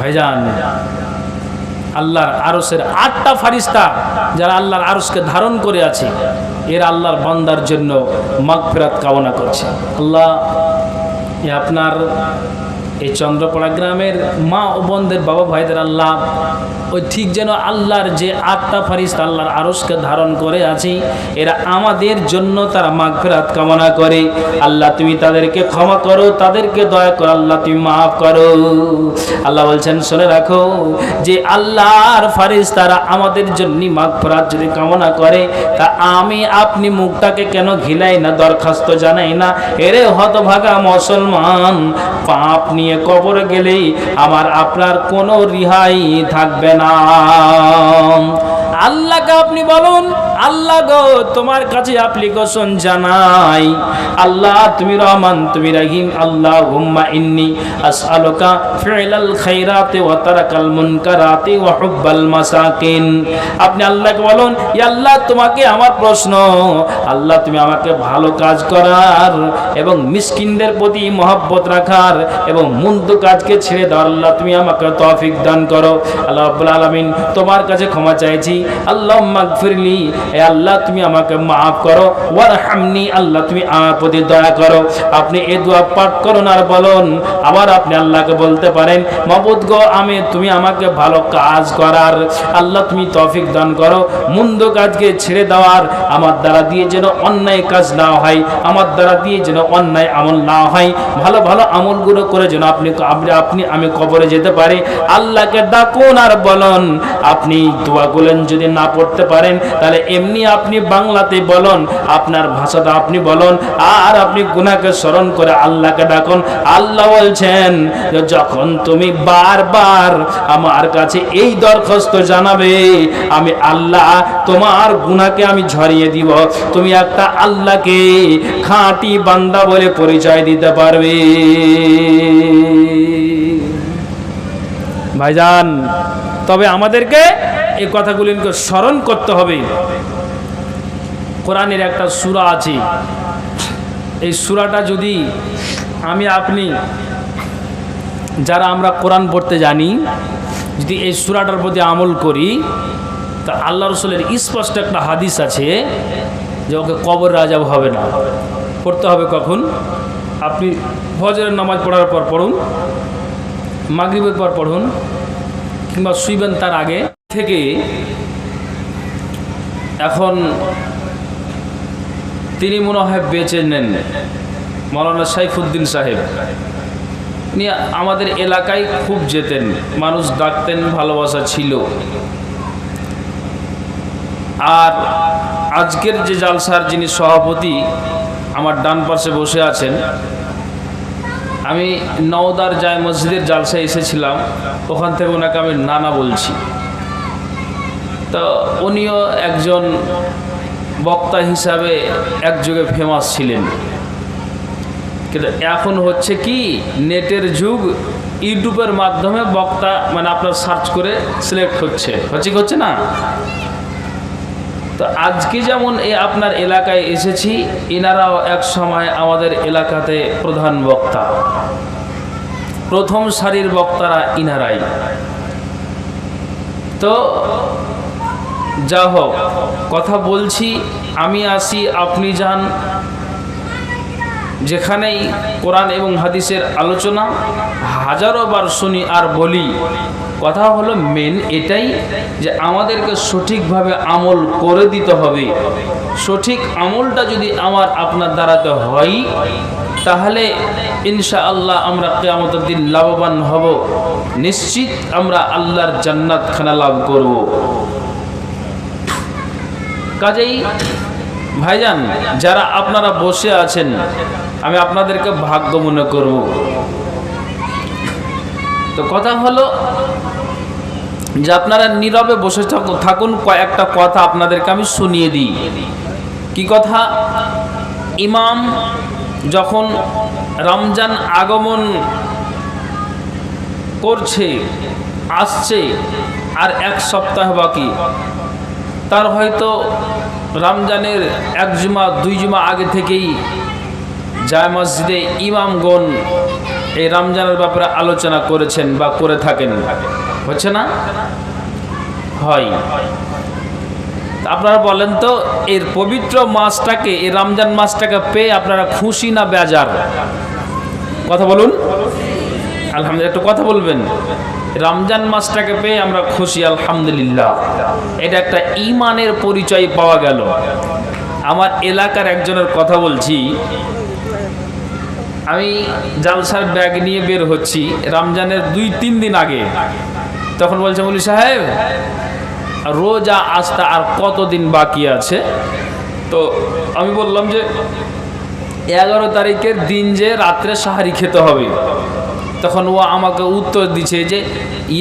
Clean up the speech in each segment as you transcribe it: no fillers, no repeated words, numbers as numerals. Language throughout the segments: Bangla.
ভাইজান, আল্লাহর আরশের 8টা ফারিস্তা যারা আল্লাহর আরশকে ধারণ করে আছে, এরা আল্লাহর বান্দার জন্য মাগফিরাত কামনা করছে। আল্লাহ আপনার এই চন্দ্রপাড়া গ্রামের মা ও বোনদের, বাবা ভাইদের আল্লাহ ওই ঠিক যেন আল্লাহর যে 8টা ফারিস্তা আল্লাহর আরশকে ধারণ করে আছে, এরা আমাদের জন্য তারা মাগফিরাত কামনা করে। আল্লাহ তুমি তাদেরকে ক্ষমা করো, তাদেরকে দয়া করো, আল্লাহ তুমি মাফ করো। আল্লাহ বলছেন শুনে রাখো যে আল্লাহর ফারিস্তারা আমাদের জন্য মাগফিরাত যদি কামনা করে, তা আমি আপনি মুখটাকে কেন ঘিলাই না, দরখাস্ত জানাই না? এরে হতভাগা মুসলমান, পাপ নিয়ে কবরে গেলেই আমার আপনার কোনো রিহাই থাকবে না। আল্লাহকে আপনি বলুন, আল্লাহ গো তোমার কাছে অ্যাপ্লিকেশন জানাই, আল্লাহ তুমি রহমান, তুমি রহিম, আল্লাহুম্মা ইন্নী আসআলুকা ফি'লাল খায়রাতি ওয়া তারাকাল মুনকারাতি ওয়া হুব্বাল মাসাকিন। আপনি আল্লাহকে বলুন, ইয়া আল্লাহ তোমাকে আমার প্রশ্ন, আল্লাহ তুমি আমাকে ভালো কাজ করার এবং মিসকিনদের প্রতি মহব্বত রাখার এবং মন্দ কাজকে ছেড়ে দেওয়ার আল্লাহ তুমি আমাকে তৌফিক দান করো। আল্লাহ রাব্বুল আলামিন তোমার কাছে ক্ষমা চাইছি, আল্লাহুম্মা গফিরলি, এ আল্লাহ তুমি আমাকে মাফ করো, ওয়ারহামনি, আল্লাহ তুমি আমার প্রতি দয়া করো। আপনি এই দোয়া পাঠ করুন আর বলুন, আবার আপনি আল্লাহকে বলতে পারেন, মাবুদ গো তুমি আমাকে ভালো কাজ করার আল্লাহ তুমি তৌফিক দান করো, মন্দ কাজকে ছেড়ে দেওয়ার, আমার দ্বারা দিয়ে যেন অন্যায় কাজ না হয়, আমার দ্বারা দিয়ে যেন অন্যায় আমল না হয়, ভালো ভালো আমলগুলো করে যেন আমি কবরে যেতে পারি। আল্লাহকে ডাকুন আর বলুন। আপনি দোয়াগুলো যদি না পড়তে পারেন তাহলে এমনি আপনি বাংলাতে বলুন, আপনার ভাষাটা আপনি বলুন, আর আপনি গুনাহকে স্মরণ করে আল্লাহকে ডাকুন। আল্লাহ বলছেন যখন তুমি বারবার আমার কাছে এই দরখাস্ত জানাবে, আমি আল্লাহ তোমার গুনাহকে আমি ঝরিয়ে দিব, তুমি একটা আল্লাহকে খাঁটি বান্দা বলে পরিচয় দিতে পারবে। ভাইজান, তবে আমাদেরকে এই কথাগুলিকে স্মরণ করতে হবে। কোরআনের একটা সূরা আছে, এই সূরাটা যদি আপনি যারা আমরা কোরআন পড়তে জানি, যদি এই সূরাটার প্রতি আমল করি, তা আল্লাহ রাসূলের স্পষ্ট একটা হাদিস আছে যে ওকে কবর আযাব হবে না। পড়তে হবে কখন? আপনি ফজরের নামাজ পড়ার পর পড়ুন, মাগরিবের পর পড়ুন, কিংবা শুইবেন তার আগে থেকে। এখন তিনি মনে হয় বেঁচে নেন, মাওলানা সাইফুদ্দিন সাহেব, উনি আমাদের এলাকায় খুব যেতেন, মানুষ ডাকতেন, ভালোবাসা ছিল। আর আজকের যে জালসার যিনি সভাপতি আমার ডান পাশে বসে আছেন, আমি নওদার জায় মসজিদের জালসায় এসেছিলাম, ওখান থেকে ওনাকে আমি নানা বলছি। তো উনিও একজন বক্তা হিসাবে একযুগে ফেমাস ছিলেন, কিন্তু এখন হচ্ছে কি নেটের যুগ, ইউটিউবের মাধ্যমে বক্তা আপনার সার্চ করে সিলেক্ট হচ্ছে না। তো আজকে যেমন আপনার এলাকায় এসেছি, এনারাও এক সময় আমাদের এলাকাতে প্রধান বক্তা, প্রথম সারির বক্তারা ইনারাই। তো যা হোক, কথা বলছি, আমি আসি আপনি যান, যেখানেই কোরআন এবং হাদিসের আলোচনা হাজারো বার শুনি আর বলি, কথা হলো মেন এটাই যে আমাদেরকে সঠিকভাবে আমল করে দিতে হবে। সঠিক আমলটা যদি আমার আপনার দ্বারাতে হয়, তাহলে ইনশাআল্লাহ আমরা কিয়ামতের দিন লাভবান হব, নিশ্চিত আমরা আল্লাহর জান্নাত খানা লাভ করব। কাজেই ভাইজান, যারা আপনারা বসে আছেন, আমি আপনাদেরকে ভাগ্য মনে করব। তো কথা হলো যে আপনারা নীরবে বসে থাকুন, কয়েকটা কথা আপনাদেরকে আমি শুনিয়ে দিই। কি কথা? ইমাম যখন রমজান আগমন করছে, আসছে, আর এক সপ্তাহ বাকি, তার হয়তো রমজানের 1 জুমা 2 জুমা আগে থেকেই জায় মসজিদে ইমামগণ এই রমজানের ব্যাপারে আলোচনা করেছেন বা করে থাকেন, হচ্ছে না? হয়। আপনারা বলেন তো, এর পবিত্র মাসটাকে, এই রমজান মাসটাকে পেয়ে আপনারা খুশি না বেজার? কথা বলুন। আলহামদুলিল্লাহ, একটু কথা বলবেন। রমজান মাসটাকে পেয়ে আমরা খুশি, আলহামদুলিল্লাহ। এটা একটা ঈমানের পরিচয় পাওয়া গেল। আমার এলাকার একজনের কথা বলছি, আমি জালসার ব্যাগ নিয়ে বের হচ্ছি রমজানের 2-3 দিন আগে। তখন বলছে, মৌলভী সাহেব রোজা আসতে আর কতদিন বাকি আছে? তো আমি বললাম যে 11 তারিখের দিন যে রাত্রে সাহারি খেতে হবে। তখন ও আমাকে উত্তর দিচ্ছে যে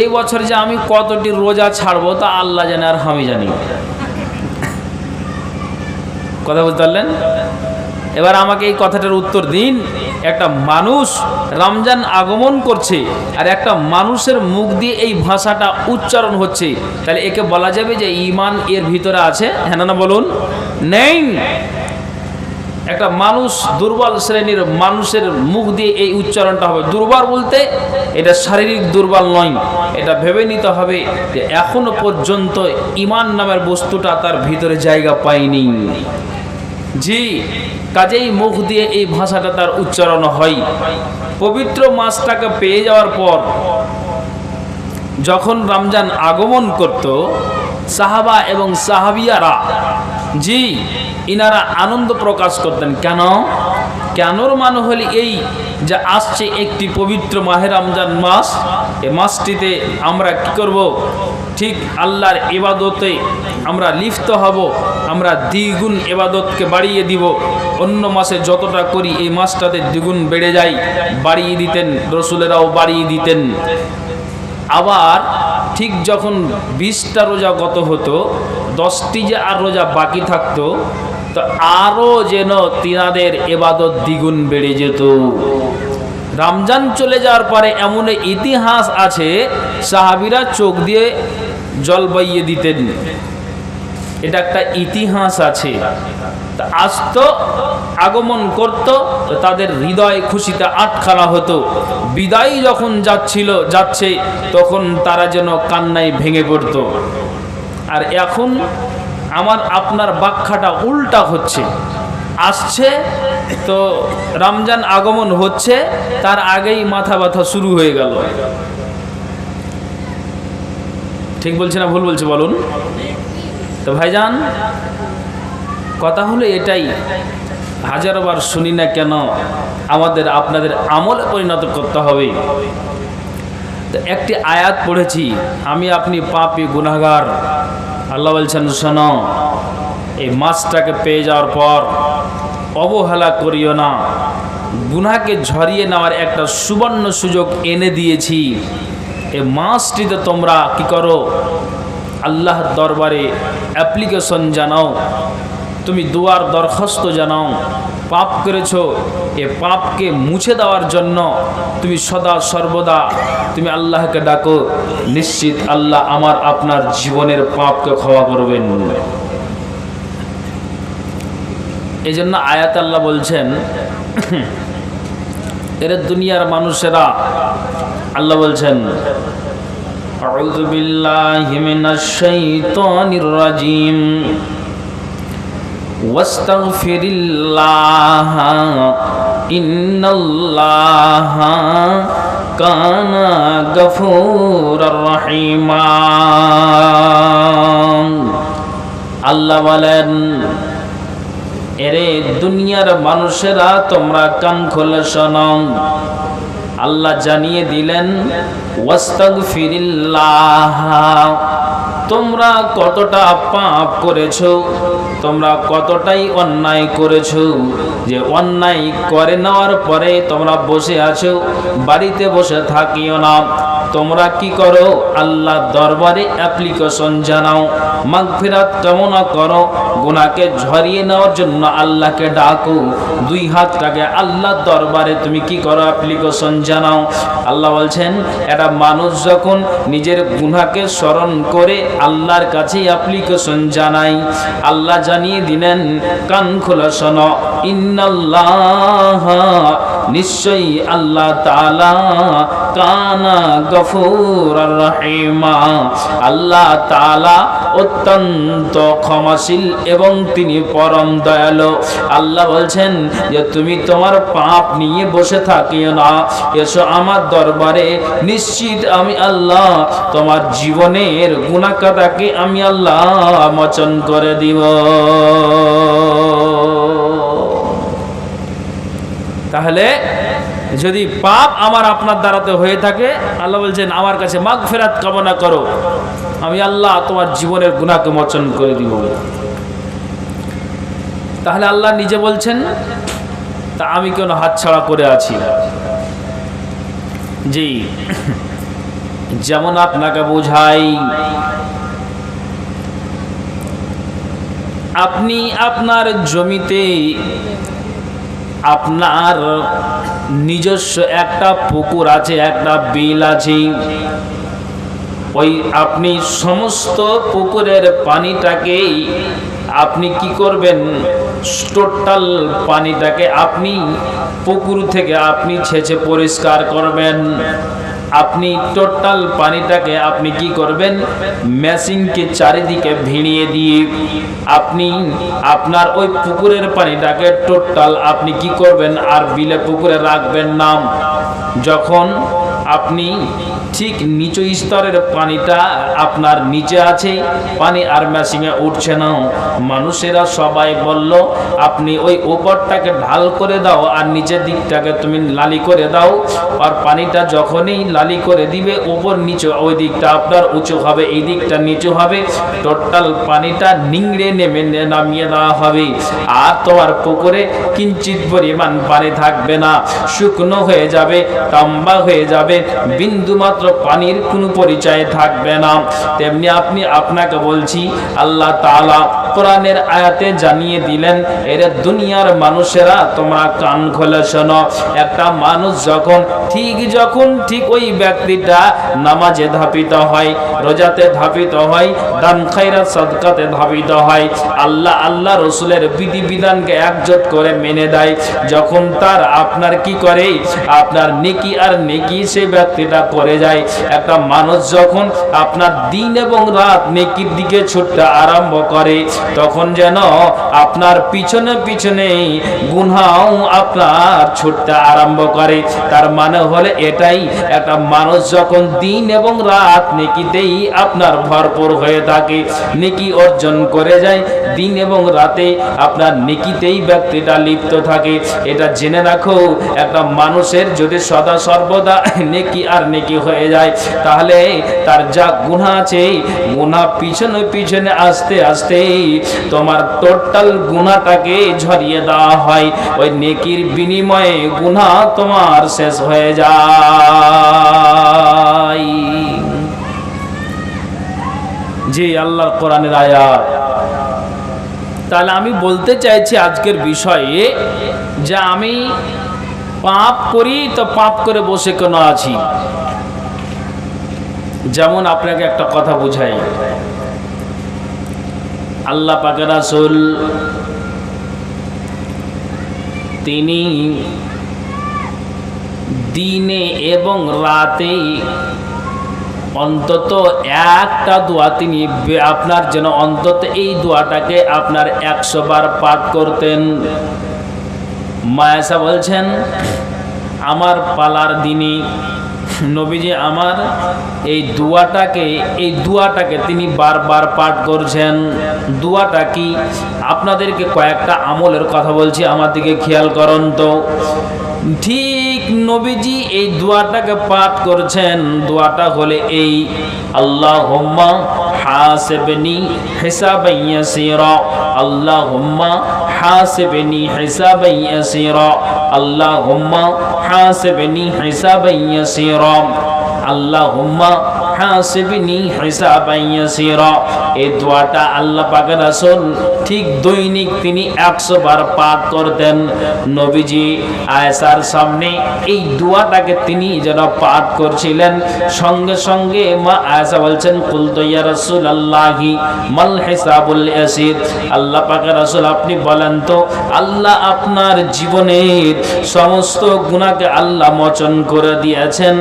এই বছর যে আমি কতটি রোজা ছাড়বো তা আল্লাহ জানে আর আমি জানি। কথা বুঝতে পারলেন? এবার আমাকে এই কথাটার উত্তর দিন। একটা মানুষ রমজান আগমন করছে আর একটা মানুষের মুখ দিয়ে এই ভাষাটা উচ্চারণ হচ্ছে, তাহলে একে বলা যাবে যে ঈমান এর ভিতরে আছে? হ্যাঁ না বলুন? নেই। একটা মানুষ, দুর্বল শ্রেণীর মানুষের মুখ দিয়ে এই উচ্চারণটা হবে। দুর্বল বলতে এটা শারীরিক দুর্বল নয়, এটা ভেবে নিতে হবে যে এখনো পর্যন্ত ঈমান নামের বস্তুটা তার ভিতরে জায়গা পায়নি। জি, কাজেই মুখ দিয়ে এই ভাষাটা তার উচ্চারণ হয়। পবিত্র মাসটাকে পেয়ে যাওয়ার পর যখন রমজান আগমন করত, সাহাবা এবং সাহাবিয়ারা, জি, ইনারা আনন্দ প্রকাশ করতেন। কেনর মানে হলে এই যে আসছে একটি পবিত্র মাহে রমজান মাস, এই মাসটিতে আমরা কি করব? ঠিক আল্লাহর ইবাদতে আমরা লিপ্ত হব, আমরা দ্বিগুণ ইবাদতকে বাড়িয়ে দিব। অন্য মাসে যতটা করি এই মাসটাতে দ্বিগুণ বেড়ে যায়, বাড়িয়ে দিতেন, রসুলেরাও বাড়িয়ে দিতেন। আবার ঠিক যখন 20টা রোজা গত হতো, 10টি যে আর রোজা বাকি থাকতো, তো আরও যেন তিনাদের ইবাদত দ্বিগুণ বেড়ে যেত। রমজান চলে যাওয়ার পরে এমন ইতিহাস আছে, সাহাবীরা চোখ দিয়ে জল বইয়ে দিতেন। এটা একটা ইতিহাস আছে। আসতো, আগমন করত, তো তাদের হৃদয় খুশিতে আটখানা হতো। বিদায় যখন যাচ্ছে তখন তারা যেন কান্নায় ভেঙে পড়ত। আর এখন আমার আপনার ব্যাখ্যাটা উল্টা হচ্ছে। আসছে তো রমজান আগমন হচ্ছে, তার আগেই মাথা ব্যথা শুরু হয়ে গেল। ঠিক বলছে না ভুল বলছে বলুন? তো ভাইজান, কথা হলো এটাই, হাজারবার শুনি না কেন, আমাদের আপনাদের আমলে পরিণত করতে হবে। তো একটি আয়াত পড়েছি, আমি আপনি পাপী গুনাহগার। আল্লাহ বলছেন, শোনো, এই মাসটাকে পেয়ে যাওয়ার পর অবহেলা করিও না। গুনাহকে ঝরিয়ে নেওয়ার একটা সুবর্ণ সুযোগ এনে দিয়েছি। এই মাসটিতে তোমরা কি করো? আল্লাহর দরবারে অ্যাপ্লিকেশন জানাও, তুমি দুয়ার দরখাস্ত জানাও। পাপ করেছো, এ পাপকে মুছে দেওয়ার জন্য তুমি সদা সর্বদা তুমি আল্লাহকে ডাকো। নিশ্চিত আল্লাহ আমার আপনার জীবনের পাপকে ক্ষমা করবেন। এই জন্য আয়াত আল্লাহ বলছেন, এর দুনিয়ার মানুষেরা, আল্লাহ বলছেন, আউযু বিল্লাহি মিনাশ শাইতানির রাজিম, ওয়াস্তাগফিরিল্লাহ ইন্নাল্লাহা কানা গফুরার রহিমা। আল্লাহ বলেন, এরে দুনিয়ার মানুষেরা তোমরা কান খুলে শোনো। আল্লাহ জানিয়ে দিলেন, ওয়াস্তাগফিরিল্লাহ, তোমরা কতটা পাপ করেছো, তোমরা কতটাই অন্যায় করেছো, যে অন্যায় করে নেওয়ার পরে তোমরা বসে আছো, বাড়িতে বসে থাকিও না। তোমরা কি করো? আল্লাহ দরবারে অ্যাপ্লিকেশন জানাও, মাগফিরাত কামনা করো, গুনাহকে ঝরিয়ে নেওয়ার জন্য আল্লাহকে ডাকো। দুই হাতটাকে আল্লাহর দরবারে তুমি কি করো? অ্যাপ্লিকেশন জানাও। আল্লাহ বলছেন, এটা মানুষ যখন নিজের গুনাহকে স্মরণ করে আল্লাহর কাছে অ্যাপ্লিকেশন জানাই, আল্লাহ জানিয়ে দিলেন, কান খোলা শোনো, ইন্নাল্লাহা নিশ্চয়ই আল্লাহ তাআলা কানা গফুরুর রহিমা, আল্লাহ তাআলা অত্যন্ত ক্ষমাশীল এবং তিনি পরম দয়ালু। আল্লাহ বলছেন যে তুমি তোমার পাপ নিয়ে বসে থাকিও না, এসো আমার দরবারে, নিশ্চিত আমি আল্লাহ তোমার জীবনের গুনাহ কাটাকে আমি আল্লাহ মোচন করে দিব। তাহলে যদি পাপ আমার আপনার দ্বারাতে হয়ে থাকে, আল্লাহ বলছেন আমার কাছে মাগফিরাত কামনা করো, আমি আল্লাহ তোমার জীবনের গুনাহকে মোচন করে দিব। তাহলে আল্লাহ নিজে বলছেন, তা আমি কেন হাতছাড়া করে আছি? জি, যেমন আপনাকে বোঝাই, আপনি আপনার জমিতে আপনার নিজস্ব একটা পুকুর আছে, একটা বিল আছে, ওই আপনি সমস্ত পুকুরের পানিটাকে আপনি কি করবেন, টোটাল পানিটাকে আপনি পুকুর থেকে আপনি ছেঁচে পরিষ্কার করবেন। আপনি টোটাল পানিটাকে আপনি কি করবেন, মেশিনকে চারিদিকে ভিড়িয়ে দিয়ে আপনি আপনার ওই পুকুরের পানিটাকে টোটাল আপনি কি করবেন, আর বিলে পুকুরে রাখবেন না। যখন আপনি ঠিক নিচু স্তরের পানিটা আপনার নিচে আছে, পানি আর মেশিনে উঠছে না, মানুষেরা সবাই বলল আপনি ওই উপরটাকে ঢাল করে দাও আর নিচের দিকটাকে তুমি লালি করে দাও, আর পানিটা যখনই লালি করে দিবে উপর নিচে ওই দিকটা আপনার উঁচু হবে, এই দিকটা নিচু হবে, টোটাল পানিটা নিংড়ে নেমে নামিয়ে দেওয়া হবে, আর তোমার পুকুরে কিঞ্চিত পরিমাণ পানি থাকবে না, শুকনো হয়ে যাবে, তাম্বা হয়ে যাবে, বিন্দু মাত্র পানির কোনো পরিচয় থাকবে না। তেমনি আপনাকে বলছি, আল্লাহ তাআলা কোরআনের আয়াতে জানিয়ে দিলেন, এর দুনিয়ার মানুষেরা তোমরা কান খুলে শোনো, একটা মানুষ যখন ঠিক ওই ব্যক্তিটা নামাজে ধাপিত হয়, রোজাতে ধাপিত হয়, দান খায়রাত সাদকাতে ধাপিত হয়, আল্লাহ রসুলের বিধিবিধানকে একজোট করে মেনে দেয়, যখন তার আপনার কি করে, আপনার নেকি আর নেকি সেই ব্যক্তিটা করে যায়। একটা মানুষ যখন আপনার দিন এবং রাত নেকির দিকে ছুটতে আরম্ভ করে, তখন যেন আপনার পিছনে পিছনে গুনাহও আপনার ছুটতে আরম্ভ করে। তার মানে হলে এটাই, একটা মানুষ যখন দিন এবং রাত নেকিতেই আপনার ভরপুর হয়ে থাকে, নেকি অর্জন করে যায়, দিন এবং রাতে আপনার নেকিতেই ব্যক্তিটা লিপ্ত থাকে, এটা জেনে রাখো, একটা মানুষের যদি সদা সর্বদা নেকি আর নেকি হয়ে যায়, তাহলে তার যা গুনাহ আছে, গুনাহ পিছনে পিছনে আস্তে আস্তে তোমার টোটাল গুনাহটাকে ঝরিয়ে দেওয়া হয়, ওই নেকির বিনিময়ে গুনাহ তোমার শেষ হয়ে যায়। জি, আল্লাহর কোরআনের আয়াত। তাহলে আমি বলতে চাইছি আজকের বিষয়ে যে আমি পাপ করি তো পাপ করে বসে কেন আছি? যেমন আপনাকে একটা কথা বুঝাই, আল্লাহ পাকের রাসূল তিনি দিনে এবং রাতে অন্তত একটা দোয়া তিনি আপনার জন্য অন্তত এই দোয়াটাকে আপনার 100 বার পাঠ করতেন। মায়েশা বলছেন, আমার পালার দিনে নবীজি আমার এই দোয়াটাকে তিনি বারবার পাঠ করছেন। দোয়াটা কি? আপনাদেরকে কয়েকটা আমলের কথা বলছি, আমার দিকে খেয়াল করুন তো। ঠিক নবীজি এই দোয়াটাকে পাঠ করছেন, দোয়াটা হলে এই, আল্লাহুম্মা হাসিবনি হিসাবান ইয়াসীরা, আল্লাহুম্মা হাসিবনি হিসাবান ইয়াসীরা, আল্লাহুম্মা হাসিবনি হিসাবান ইয়াসীরা, আল্লাহুম্মা হাসিবনি হিসাবান ইয়াসিরা। এই দোয়াটা আল্লাহ পাকের রাসূল ঠিক দৈনিক তিনি 100 বার পাঠ করতেন। নবীজি আয়েশার সামনে এই দোয়াটাকে তিনি যারা পাঠ করছিলেন, সঙ্গে সঙ্গে মা আয়েশা বলছেন, কুলতু ইয়া রাসূলুল্লাহি মাল হিসাবুল ইয়াসির। আল্লাহ পাকের রাসূল আপনি বলেন তো, আল্লাহ আপনার জীবনের সমস্ত গুনাহকে আল্লাহ মোচন করে দিয়েছেন,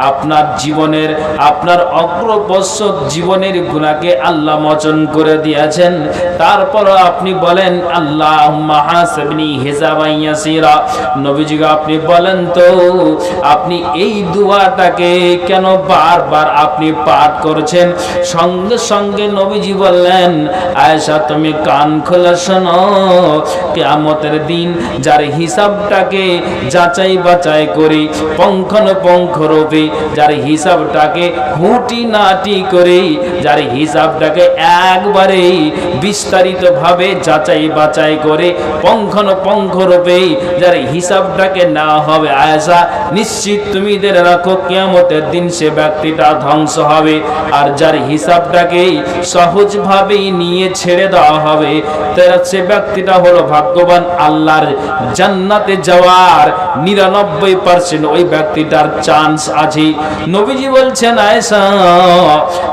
আপনার জীবনের আপনার অগ্রপশ্চাৎ জীবনের গুনাহকে আল্লাহ মোচন করে দিয়েছেন, তারপর আপনি বলেন আল্লাহুম্মা হাসিবনি হিসাবান ইয়াসিরা। নবীজি আপনি বলেন তো, আপনি এই দোয়াটাকে কেন বারবার আপনি পাঠ করছেন? সঙ্গে সঙ্গে নবীজি বললেন, আয়েশা তুমি কান খোলা শোনো, কিয়ামতের দিন যার হিসাবটাকে যাচাই বাছাই করে পঙ্খানুপুঙ্খ রূপে, যার হিসাবটাকে খুঁটিনাটি করে, যার হিসাবটাকে একবারে বিস্তারিত ভাবে যাচাই বাছাই করে পঙ্খানুপুঙ্খ রূপে যার হিসাবটাকে না হবে, আয়েশা নিশ্চিত তুমি জেনে রাখো কিয়ামতের দিন সে ব্যক্তিটা ধ্বংস হবে। আর যার হিসাবটাকে সহজভাবে নিয়ে ছেড়ে দেওয়া হবে, তার সে ব্যক্তিটা হলো ভাগ্যবান। আল্লাহর জান্নাতে যাওয়ার 99% ওই ব্যক্তিটার চান্স আছে। নবীজি বলছেন, আয়েশা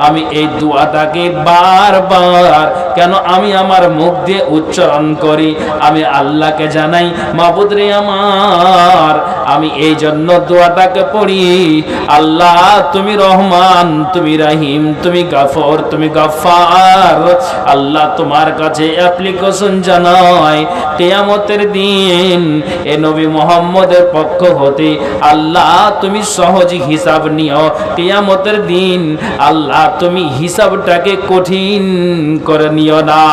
আমি এই দোয়াটাকে বারবার কেন আমি আমার মুখ দিয়ে উচ্চারণ করি? আমি আল্লাহকে জানাই, মাবুদ রে আমার, আমি এই জন্য দোয়াটাকে পড়ি, আল্লাহ তুমি রহমান, তুমি রহিম, তুমি গাফর, তুমি গাফফার। আল্লাহ তোমার কাছে অ্যাপ্লিকেশন জানাই, কিয়ামতের দিন এ নবী মুহাম্মদের পক্ষ হতে আল্লাহ তুমি সহজ হিসাব নিও। কিয়ামতের দিন আল্লাহ তুমি হিসাবটাকে কঠিন করে নিও না।